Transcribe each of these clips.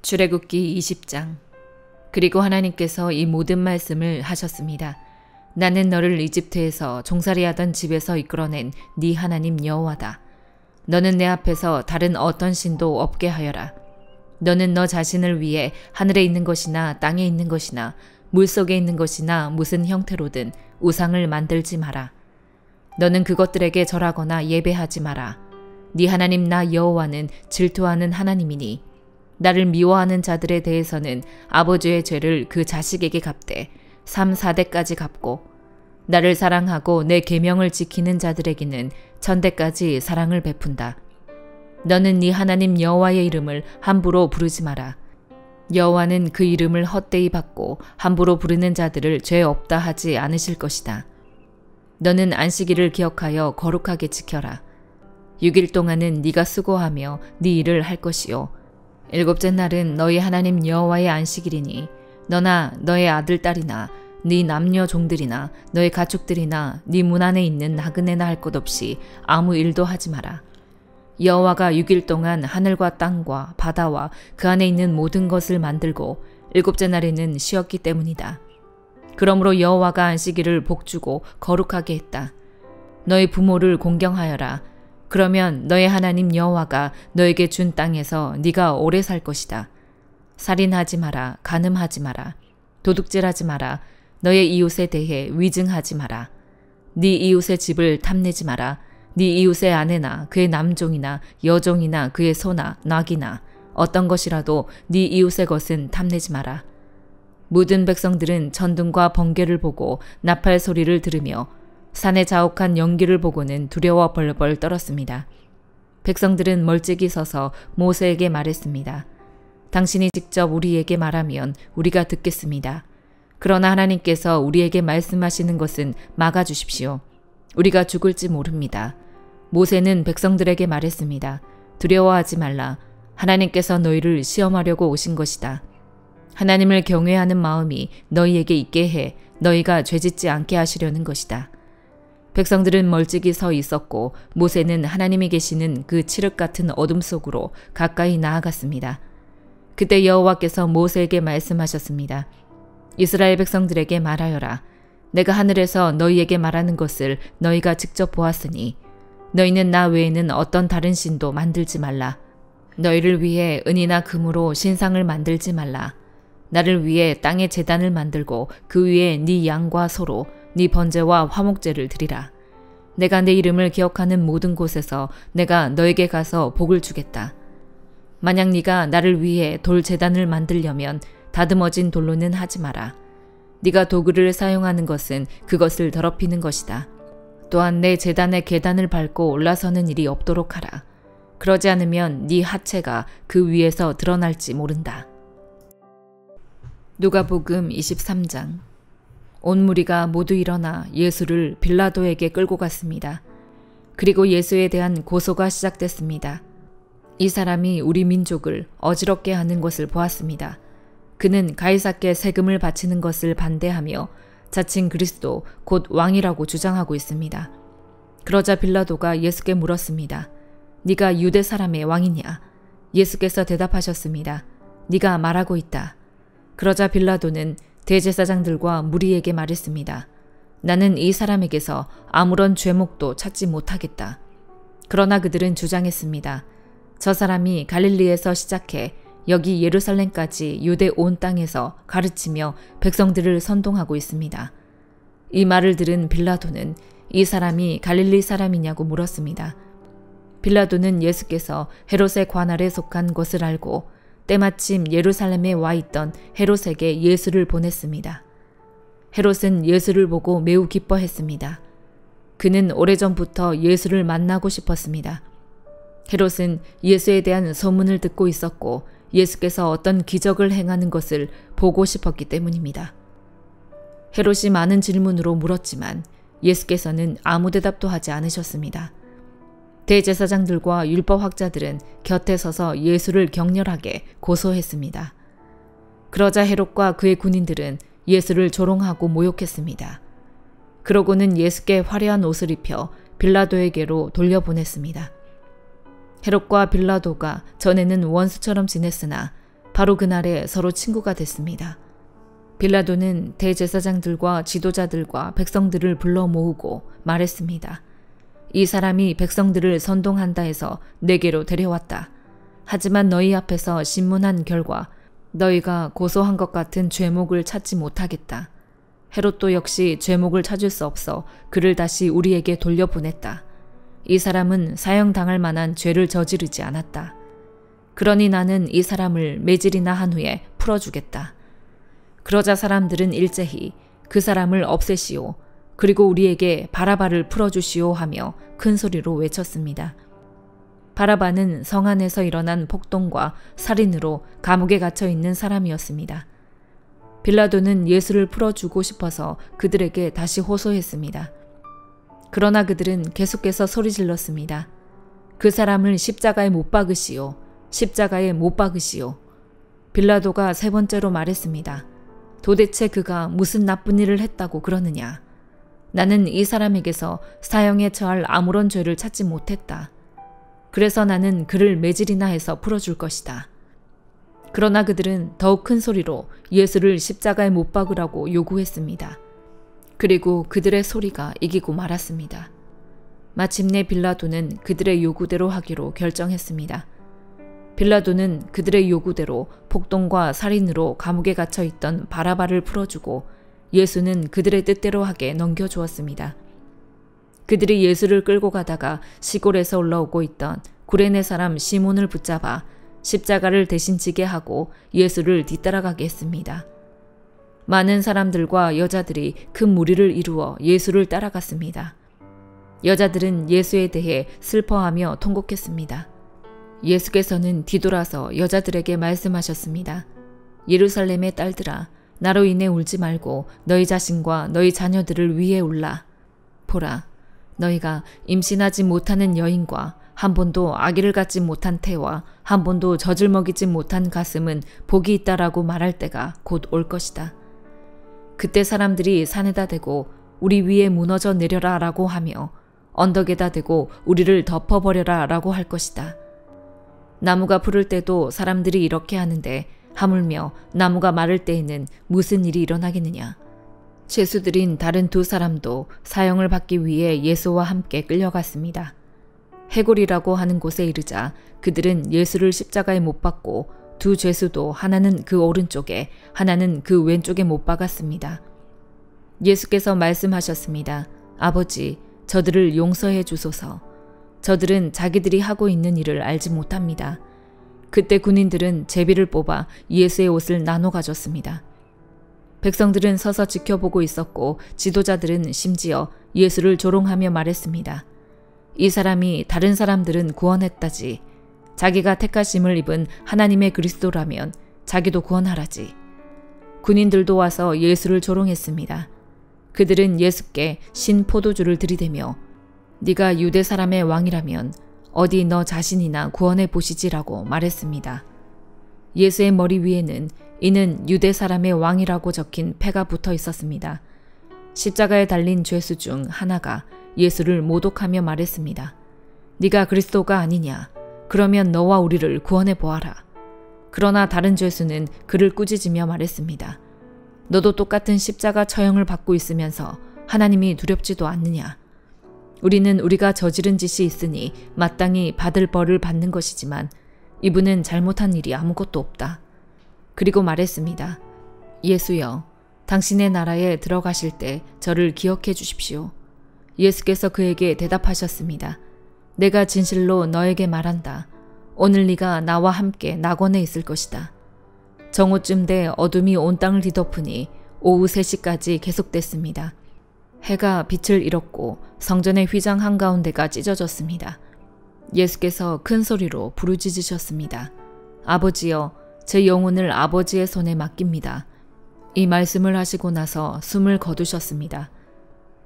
출애굽기 20장. 그리고 하나님께서 이 모든 말씀을 하셨습니다. 나는 너를 이집트에서 종살이하던 집에서 이끌어낸 네 하나님 여호와다. 너는 내 앞에서 다른 어떤 신도 없게 하여라. 너는 너 자신을 위해 하늘에 있는 것이나 땅에 있는 것이나 물속에 있는 것이나 무슨 형태로든 우상을 만들지 마라. 너는 그것들에게 절하거나 예배하지 마라. 네 하나님 나 여호와는 질투하는 하나님이니 나를 미워하는 자들에 대해서는 아버지의 죄를 그 자식에게 갚되 3, 4대까지 갚고 나를 사랑하고 내 계명을 지키는 자들에게는 1000대까지 사랑을 베푼다. 너는 네 하나님 여호와의 이름을 함부로 부르지 마라. 여호와는 그 이름을 헛되이 받고 함부로 부르는 자들을 죄 없다 하지 않으실 것이다. 너는 안식일을 기억하여 거룩하게 지켜라. 6일 동안은 네가 수고하며 네 일을 할 것이요 7째 날은 너희 하나님 여호와의 안식일이니 너나 너의 아들 딸이나 네 남녀 종들이나 너의 가축들이나 네 문 안에 있는 나그네나 할 것 없이 아무 일도 하지 마라. 여호와가 6일 동안 하늘과 땅과 바다와 그 안에 있는 모든 것을 만들고 7째 날에는 쉬었기 때문이다. 그러므로 여호와가 안식일을 복주고 거룩하게 했다. 너희 부모를 공경하여라. 그러면 너의 하나님 여호와가 너에게 준 땅에서 네가 오래 살 것이다. 살인하지 마라. 간음하지 마라. 도둑질하지 마라. 너의 이웃에 대해 위증하지 마라. 네 이웃의 집을 탐내지 마라. 네 이웃의 아내나 그의 남종이나 여종이나 그의 소나 낙이나 어떤 것이라도 네 이웃의 것은 탐내지 마라. 모든 백성들은 천둥과 번개를 보고 나팔 소리를 들으며 산의 자욱한 연기를 보고는 두려워 벌벌 떨었습니다. 백성들은 멀찍이 서서 모세에게 말했습니다. 당신이 직접 우리에게 말하면 우리가 듣겠습니다. 그러나 하나님께서 우리에게 말씀하시는 것은 막아주십시오. 우리가 죽을지 모릅니다. 모세는 백성들에게 말했습니다. 두려워하지 말라. 하나님께서 너희를 시험하려고 오신 것이다. 하나님을 경외하는 마음이 너희에게 있게 해 너희가 죄짓지 않게 하시려는 것이다. 백성들은 멀찍이 서 있었고 모세는 하나님이 계시는 그 칠흑 같은 어둠 속으로 가까이 나아갔습니다. 그때 여호와께서 모세에게 말씀하셨습니다. 이스라엘 백성들에게 말하여라. 내가 하늘에서 너희에게 말하는 것을 너희가 직접 보았으니 너희는 나 외에는 어떤 다른 신도 만들지 말라. 너희를 위해 은이나 금으로 신상을 만들지 말라. 나를 위해 땅에 제단을 만들고 그 위에 네 양과 소로 네 번제와 화목제를 드리라. 내가 내 이름을 기억하는 모든 곳에서 내가 너에게 가서 복을 주겠다. 만약 네가 나를 위해 돌 제단을 만들려면 다듬어진 돌로는 하지 마라. 네가 도구를 사용하는 것은 그것을 더럽히는 것이다. 또한 내 제단의 계단을 밟고 올라서는 일이 없도록 하라. 그러지 않으면 네 하체가 그 위에서 드러날지 모른다. 누가복음 23장. 온 무리가 모두 일어나 예수를 빌라도에게 끌고 갔습니다. 그리고 예수에 대한 고소가 시작됐습니다. 이 사람이 우리 민족을 어지럽게 하는 것을 보았습니다. 그는 가이사께 세금을 바치는 것을 반대하며 자칭 그리스도 곧 왕이라고 주장하고 있습니다. 그러자 빌라도가 예수께 물었습니다. 네가 유대 사람의 왕이냐? 예수께서 대답하셨습니다. 네가 말하고 있다. 그러자 빌라도는 대제사장들과 무리에게 말했습니다. 나는 이 사람에게서 아무런 죄목도 찾지 못하겠다. 그러나 그들은 주장했습니다. 저 사람이 갈릴리에서 시작해 여기 예루살렘까지 유대 온 땅에서 가르치며 백성들을 선동하고 있습니다. 이 말을 들은 빌라도는 이 사람이 갈릴리 사람이냐고 물었습니다. 빌라도는 예수께서 헤롯의 관할에 속한 것을 알고 때마침 예루살렘에 와 있던 헤롯에게 예수를 보냈습니다. 헤롯은 예수를 보고 매우 기뻐했습니다. 그는 오래전부터 예수를 만나고 싶었습니다. 헤롯은 예수에 대한 소문을 듣고 있었고 예수께서 어떤 기적을 행하는 것을 보고 싶었기 때문입니다. 헤롯이 많은 질문으로 물었지만 예수께서는 아무 대답도 하지 않으셨습니다. 대제사장들과 율법학자들은 곁에 서서 예수를 격렬하게 고소했습니다. 그러자 헤롯과 그의 군인들은 예수를 조롱하고 모욕했습니다. 그러고는 예수께 화려한 옷을 입혀 빌라도에게로 돌려보냈습니다. 헤롯과 빌라도가 전에는 원수처럼 지냈으나 바로 그날에 서로 친구가 됐습니다. 빌라도는 대제사장들과 지도자들과 백성들을 불러 모으고 말했습니다. 이 사람이 백성들을 선동한다 해서 내게로 데려왔다. 하지만 너희 앞에서 신문한 결과 너희가 고소한 것 같은 죄목을 찾지 못하겠다. 헤롯도 역시 죄목을 찾을 수 없어 그를 다시 우리에게 돌려보냈다. 이 사람은 사형당할 만한 죄를 저지르지 않았다. 그러니 나는 이 사람을 매질이나 한 후에 풀어주겠다. 그러자 사람들은 일제히 그 사람을 없애시오. 그리고 우리에게 바라바를 풀어주시오 하며 큰 소리로 외쳤습니다. 바라바는 성 안에서 일어난 폭동과 살인으로 감옥에 갇혀 있는 사람이었습니다. 빌라도는 예수를 풀어주고 싶어서 그들에게 다시 호소했습니다. 그러나 그들은 계속해서 소리질렀습니다. 그 사람을 십자가에 못 박으시오. 십자가에 못 박으시오. 빌라도가 세 번째로 말했습니다. 도대체 그가 무슨 나쁜 일을 했다고 그러느냐. 나는 이 사람에게서 사형에 처할 아무런 죄를 찾지 못했다. 그래서 나는 그를 매질이나 해서 풀어줄 것이다. 그러나 그들은 더욱 큰 소리로 예수를 십자가에 못 박으라고 요구했습니다. 그리고 그들의 소리가 이기고 말았습니다. 마침내 빌라도는 그들의 요구대로 하기로 결정했습니다. 빌라도는 그들의 요구대로 폭동과 살인으로 감옥에 갇혀있던 바라바를 풀어주고 예수는 그들의 뜻대로 하게 넘겨주었습니다. 그들이 예수를 끌고 가다가 시골에서 올라오고 있던 구레네 사람 시몬을 붙잡아 십자가를 대신 지게 하고 예수를 뒤따라가게 했습니다. 많은 사람들과 여자들이 큰 무리를 이루어 예수를 따라갔습니다. 여자들은 예수에 대해 슬퍼하며 통곡했습니다. 예수께서는 뒤돌아서 여자들에게 말씀하셨습니다. 예루살렘의 딸들아, 나로 인해 울지 말고 너희 자신과 너희 자녀들을 위해 울라. 보라, 너희가 임신하지 못하는 여인과 한 번도 아기를 갖지 못한 태와 한 번도 젖을 먹이지 못한 가슴은 복이 있다라고 말할 때가 곧 올 것이다. 그때 사람들이 산에다 대고 우리 위에 무너져 내려라 라고 하며 언덕에다 대고 우리를 덮어버려라 라고 할 것이다. 나무가 푸를 때도 사람들이 이렇게 하는데 하물며 나무가 마를 때에는 무슨 일이 일어나겠느냐. 죄수들인 다른 두 사람도 사형을 받기 위해 예수와 함께 끌려갔습니다. 해골이라고 하는 곳에 이르자 그들은 예수를 십자가에 못 박고 두 죄수도 하나는 그 오른쪽에 하나는 그 왼쪽에 못 박았습니다. 예수께서 말씀하셨습니다. 아버지, 저들을 용서해 주소서. 저들은 자기들이 하고 있는 일을 알지 못합니다. 그때 군인들은 제비를 뽑아 예수의 옷을 나눠 가졌습니다. 백성들은 서서 지켜보고 있었고 지도자들은 심지어 예수를 조롱하며 말했습니다. 이 사람이 다른 사람들은 구원했다지. 자기가 택하심을 입은 하나님의 그리스도라면 자기도 구원하라지. 군인들도 와서 예수를 조롱했습니다. 그들은 예수께 신 포도주를 들이대며 네가 유대 사람의 왕이라면 어디 너 자신이나 구원해 보시지라고 말했습니다. 예수의 머리 위에는 이는 유대 사람의 왕이라고 적힌 패가 붙어 있었습니다. 십자가에 달린 죄수 중 하나가 예수를 모독하며 말했습니다. 네가 그리스도가 아니냐? 그러면 너와 우리를 구원해 보아라. 그러나 다른 죄수는 그를 꾸짖으며 말했습니다. 너도 똑같은 십자가 처형을 받고 있으면서 하나님이 두렵지도 않느냐? 우리는 우리가 저지른 짓이 있으니 마땅히 받을 벌을 받는 것이지만 이분은 잘못한 일이 아무것도 없다. 그리고 말했습니다. 예수여, 당신의 나라에 들어가실 때 저를 기억해 주십시오. 예수께서 그에게 대답하셨습니다. 내가 진실로 너에게 말한다. 오늘 네가 나와 함께 낙원에 있을 것이다. 정오쯤 돼 어둠이 온 땅을 뒤덮으니 오후 3시까지 계속됐습니다. 해가 빛을 잃었고 성전의 휘장 한가운데가 찢어졌습니다. 예수께서 큰 소리로 부르짖으셨습니다. 아버지여, 제 영혼을 아버지의 손에 맡깁니다. 이 말씀을 하시고 나서 숨을 거두셨습니다.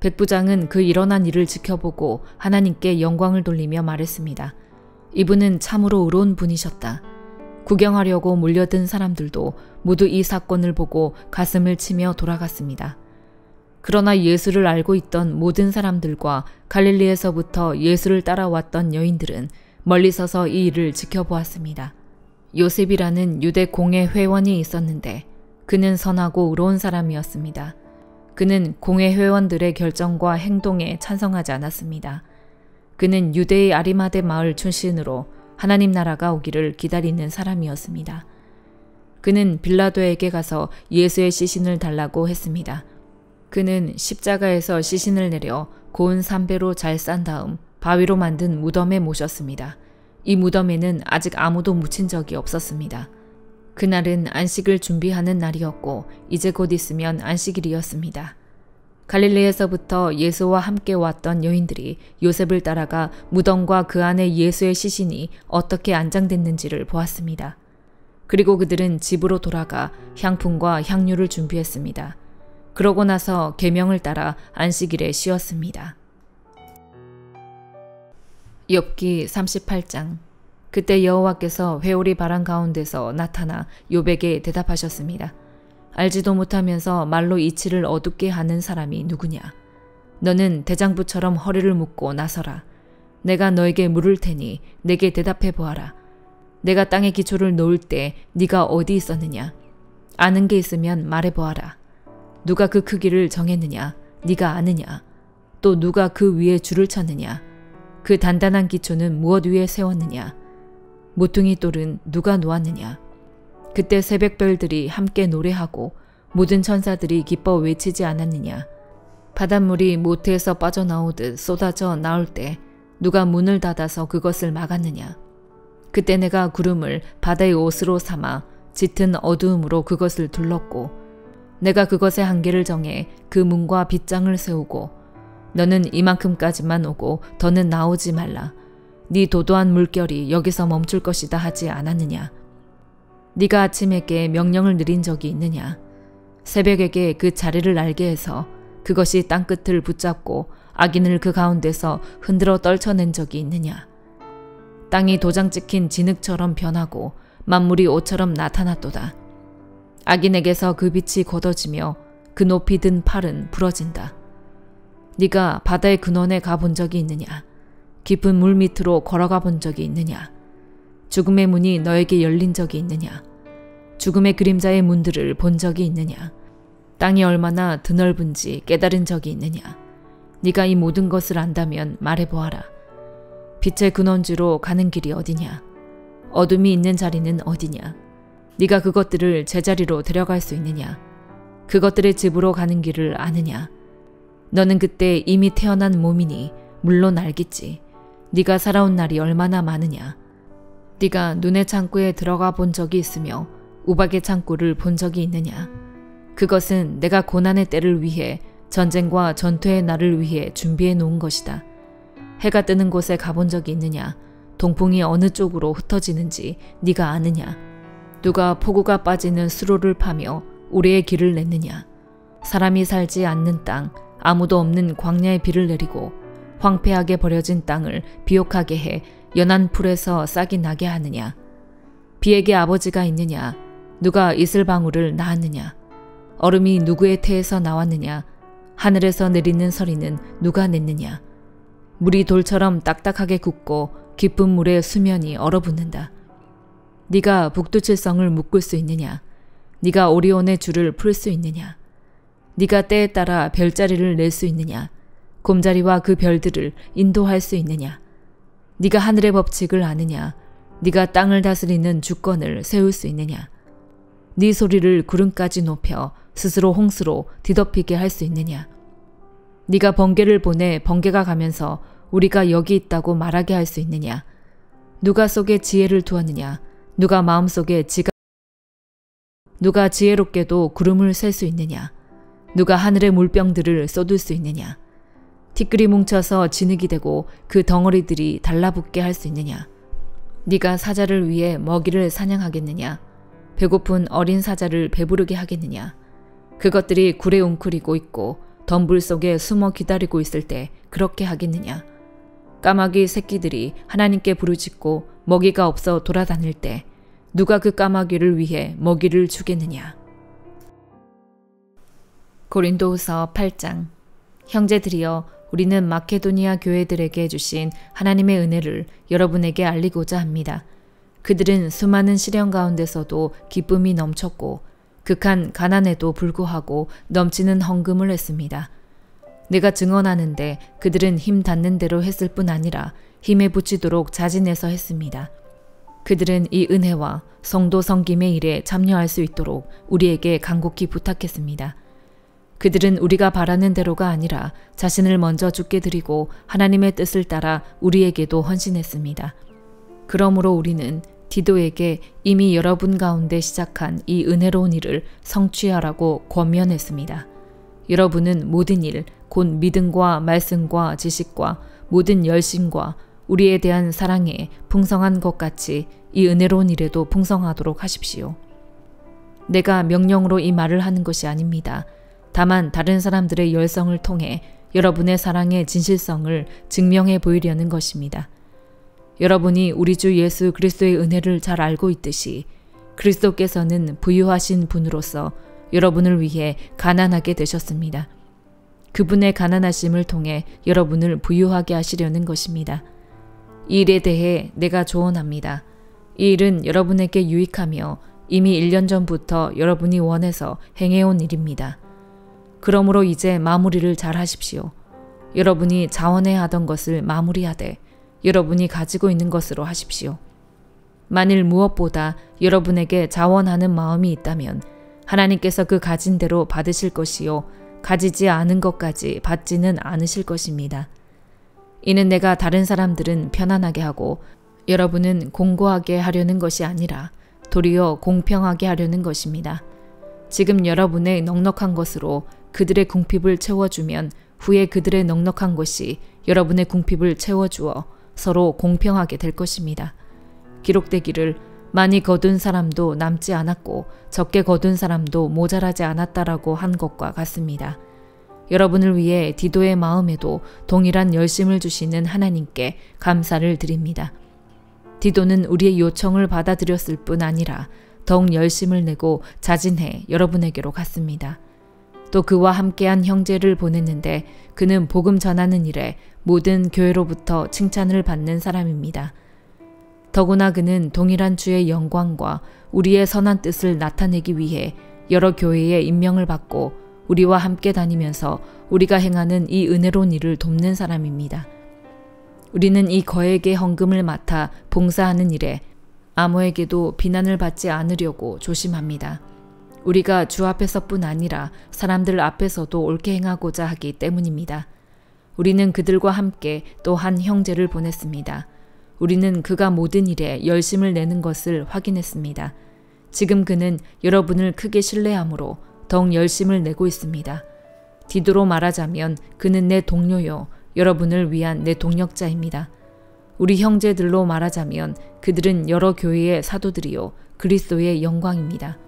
백부장은 그 일어난 일을 지켜보고 하나님께 영광을 돌리며 말했습니다. 이분은 참으로 의로운 분이셨다. 구경하려고 몰려든 사람들도 모두 이 사건을 보고 가슴을 치며 돌아갔습니다. 그러나 예수를 알고 있던 모든 사람들과 갈릴리에서부터 예수를 따라왔던 여인들은 멀리 서서 이 일을 지켜보았습니다. 요셉이라는 유대 공회 회원이 있었는데 그는 선하고 의로운 사람이었습니다. 그는 공회 회원들의 결정과 행동에 찬성하지 않았습니다. 그는 유대의 아리마대 마을 출신으로 하나님 나라가 오기를 기다리는 사람이었습니다. 그는 빌라도에게 가서 예수의 시신을 달라고 했습니다. 그는 십자가에서 시신을 내려 고운 삼배로 잘 싼 다음 바위로 만든 무덤에 모셨습니다. 이 무덤에는 아직 아무도 묻힌 적이 없었습니다. 그날은 안식을 준비하는 날이었고 이제 곧 있으면 안식일이었습니다. 갈릴리에서부터 예수와 함께 왔던 여인들이 요셉을 따라가 무덤과 그 안에 예수의 시신이 어떻게 안장됐는지를 보았습니다. 그리고 그들은 집으로 돌아가 향품과 향유를 준비했습니다. 그러고 나서 계명을 따라 안식일에 쉬었습니다. 욥기 38장. 그때 여호와께서 회오리 바람 가운데서 나타나 욥에게 대답하셨습니다. 알지도 못하면서 말로 이치를 어둡게 하는 사람이 누구냐? 너는 대장부처럼 허리를 묶고 나서라. 내가 너에게 물을 테니 내게 대답해 보아라. 내가 땅의 기초를 놓을 때 네가 어디 있었느냐? 아는 게 있으면 말해 보아라. 누가 그 크기를 정했느냐? 네가 아느냐? 또 누가 그 위에 줄을 쳤느냐? 그 단단한 기초는 무엇 위에 세웠느냐? 모퉁이 돌은 누가 놓았느냐? 그때 새벽별들이 함께 노래하고 모든 천사들이 기뻐 외치지 않았느냐? 바닷물이 모태에서 빠져나오듯 쏟아져 나올 때 누가 문을 닫아서 그것을 막았느냐? 그때 내가 구름을 바다의 옷으로 삼아 짙은 어두움으로 그것을 둘렀고 내가 그것의 한계를 정해 그 문과 빗장을 세우고 너는 이만큼까지만 오고 더는 나오지 말라. 네 도도한 물결이 여기서 멈출 것이다 하지 않았느냐? 네가 아침에게 명령을 내린 적이 있느냐? 새벽에게 그 자리를 알게 해서 그것이 땅끝을 붙잡고 악인을 그 가운데서 흔들어 떨쳐낸 적이 있느냐? 땅이 도장 찍힌 진흙처럼 변하고 만물이 옷처럼 나타났도다. 악인에게서 그 빛이 걷어지며 그 높이 든 팔은 부러진다. 네가 바다의 근원에 가본 적이 있느냐? 깊은 물 밑으로 걸어가 본 적이 있느냐? 죽음의 문이 너에게 열린 적이 있느냐? 죽음의 그림자의 문들을 본 적이 있느냐? 땅이 얼마나 드넓은지 깨달은 적이 있느냐? 네가 이 모든 것을 안다면 말해보아라. 빛의 근원지로 가는 길이 어디냐? 어둠이 있는 자리는 어디냐? 네가 그것들을 제자리로 데려갈 수 있느냐? 그것들의 집으로 가는 길을 아느냐? 너는 그때 이미 태어난 몸이니 물론 알겠지. 네가 살아온 날이 얼마나 많으냐? 네가 눈의 창고에 들어가 본 적이 있으며 우박의 창고를 본 적이 있느냐? 그것은 내가 고난의 때를 위해 전쟁과 전투의 날을 위해 준비해 놓은 것이다. 해가 뜨는 곳에 가본 적이 있느냐? 동풍이 어느 쪽으로 흩어지는지 네가 아느냐? 누가 폭우가 빠지는 수로를 파며 우리의 길을 냈느냐? 사람이 살지 않는 땅, 아무도 없는 광야의 비를 내리고 황폐하게 버려진 땅을 비옥하게 해 연한 풀에서 싹이 나게 하느냐? 비에게 아버지가 있느냐? 누가 이슬방울을 낳았느냐? 얼음이 누구의 태에서 나왔느냐? 하늘에서 내리는 서리는 누가 냈느냐? 물이 돌처럼 딱딱하게 굳고 깊은 물의 수면이 얼어붙는다. 네가 북두칠성을 묶을 수 있느냐? 네가 오리온의 줄을 풀 수 있느냐? 네가 때에 따라 별자리를 낼 수 있느냐? 곰자리와 그 별들을 인도할 수 있느냐? 네가 하늘의 법칙을 아느냐? 네가 땅을 다스리는 주권을 세울 수 있느냐? 네 소리를 구름까지 높여 스스로 홍수로 뒤덮이게 할 수 있느냐? 네가 번개를 보내 번개가 가면서 우리가 여기 있다고 말하게 할 수 있느냐? 누가 속에 지혜를 두었느냐? 누가 마음속에 누가 지혜롭게도 구름을 셀 수 있느냐? 누가 하늘의 물병들을 쏟을 수 있느냐? 티끌이 뭉쳐서 진흙이 되고 그 덩어리들이 달라붙게 할 수 있느냐? 네가 사자를 위해 먹이를 사냥하겠느냐? 배고픈 어린 사자를 배부르게 하겠느냐? 그것들이 굴에 웅크리고 있고 덤불 속에 숨어 기다리고 있을 때 그렇게 하겠느냐? 까마귀 새끼들이 하나님께 부르짖고 먹이가 없어 돌아다닐 때 누가 그 까마귀를 위해 먹이를 주겠느냐? 고린도후서 8장. 형제들이여, 우리는 마케도니아 교회들에게 주신 하나님의 은혜를 여러분에게 알리고자 합니다. 그들은 수많은 시련 가운데서도 기쁨이 넘쳤고 극한 가난에도 불구하고 넘치는 헌금을 했습니다. 내가 증언하는데 그들은 힘 닿는 대로 했을 뿐 아니라 힘에 부치도록 자진해서 했습니다. 그들은 이 은혜와 성도 섬김의 일에 참여할 수 있도록 우리에게 간곡히 부탁했습니다. 그들은 우리가 바라는 대로가 아니라 자신을 먼저 주께 드리고 하나님의 뜻을 따라 우리에게도 헌신했습니다. 그러므로 우리는 디도에게 이미 여러분 가운데 시작한 이 은혜로운 일을 성취하라고 권면했습니다. 여러분은 모든 일, 곧 믿음과 말씀과 지식과 모든 열심과 우리에 대한 사랑에 풍성한 것 같이 이 은혜로운 일에도 풍성하도록 하십시오. 내가 명령으로 이 말을 하는 것이 아닙니다. 다만 다른 사람들의 열성을 통해 여러분의 사랑의 진실성을 증명해 보이려는 것입니다. 여러분이 우리 주 예수 그리스도의 은혜를 잘 알고 있듯이 그리스도께서는 부유하신 분으로서 여러분을 위해 가난하게 되셨습니다. 그분의 가난하심을 통해 여러분을 부유하게 하시려는 것입니다. 이 일에 대해 내가 조언합니다. 이 일은 여러분에게 유익하며 이미 1년 전부터 여러분이 원해서 행해온 일입니다. 그러므로 이제 마무리를 잘 하십시오. 여러분이 자원해야 하던 것을 마무리하되 여러분이 가지고 있는 것으로 하십시오. 만일 무엇보다 여러분에게 자원하는 마음이 있다면 하나님께서 그 가진 대로 받으실 것이요 가지지 않은 것까지 받지는 않으실 것입니다. 이는 내가 다른 사람들은 편안하게 하고 여러분은 공고하게 하려는 것이 아니라 도리어 공평하게 하려는 것입니다. 지금 여러분의 넉넉한 것으로 그들의 궁핍을 채워주면 후에 그들의 넉넉한 것이 여러분의 궁핍을 채워주어 서로 공평하게 될 것입니다. 기록되기를 많이 거둔 사람도 남지 않았고 적게 거둔 사람도 모자라지 않았다라고 한 것과 같습니다. 여러분을 위해 디도의 마음에도 동일한 열심을 주시는 하나님께 감사를 드립니다. 디도는 우리의 요청을 받아들였을 뿐 아니라 더욱 열심을 내고 자진해 여러분에게로 갔습니다. 또 그와 함께한 형제를 보냈는데 그는 복음 전하는 일에 모든 교회로부터 칭찬을 받는 사람입니다. 더구나 그는 동일한 주의 영광과 우리의 선한 뜻을 나타내기 위해 여러 교회에 임명을 받고 우리와 함께 다니면서 우리가 행하는 이 은혜로운 일을 돕는 사람입니다. 우리는 이 거액의 헌금을 맡아 봉사하는 일에 아무에게도 비난을 받지 않으려고 조심합니다. 우리가 주 앞에서뿐 아니라 사람들 앞에서도 옳게 행하고자 하기 때문입니다. 우리는 그들과 함께 또 한 형제를 보냈습니다. 우리는 그가 모든 일에 열심을 내는 것을 확인했습니다. 지금 그는 여러분을 크게 신뢰하므로 더욱 열심을 내고 있습니다. 디도로 말하자면 그는 내 동료요 여러분을 위한 내 동력자입니다. 우리 형제들로 말하자면 그들은 여러 교회의 사도들이요 그리스도의 영광입니다.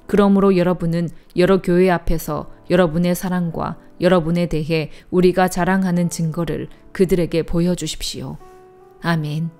그러므로 여러분은 여러 교회 앞에서 여러분의 사랑과 여러분에 대해 우리가 자랑하는 증거를 그들에게 보여주십시오. 아멘.